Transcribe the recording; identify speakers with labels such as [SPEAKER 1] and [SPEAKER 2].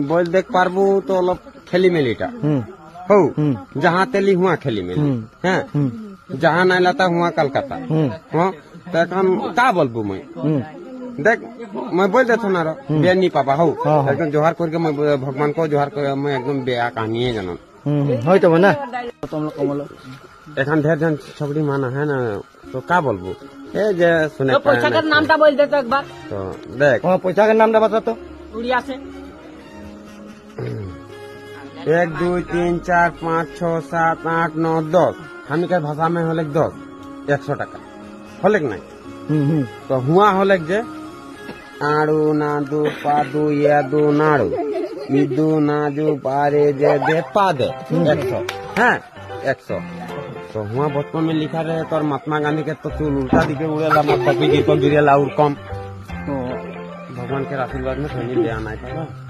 [SPEAKER 1] बोल देख पारबू तो अलग खेली मेलीटा हो जहाँ तेली हुआ खेली मेली हैं जहाँ नहीं लाता हुआ कलकत्ता हाँ तो का बोलबू मैं देख मैं बोल देता ना बे नहीं पापा हो एकदम जोहार करके मैं भगवान को जोहार कर मैं एकदम बेया कहानी है जानन
[SPEAKER 2] होय तो ना
[SPEAKER 1] एखन ढेर जन छबड़ी माना है ना तो का बोलबू ए जे सुने
[SPEAKER 3] तो पैसा का नाम ता बोल दे तो एक बार
[SPEAKER 1] तो देख
[SPEAKER 2] पैसा का नाम बता तो
[SPEAKER 3] उड़िया से
[SPEAKER 1] 1 2 3 4 5 6 7 8 9 10 हम के भाषा में होले 10 100 टका होले नहीं तो हुआ होले जे आड़ू नादू पादू या दू नाड़ू मिदू नाजू पारे जे दे पादे 100 हैं 100 तो हुआ बचपन में लिखा रहे तो महात्मा गांधी के तो तू उल्टा दिखे उड़ेला मत कभी दी को गिरेला और कम तो भगवान के आशीर्वाद में कहीं ले आना है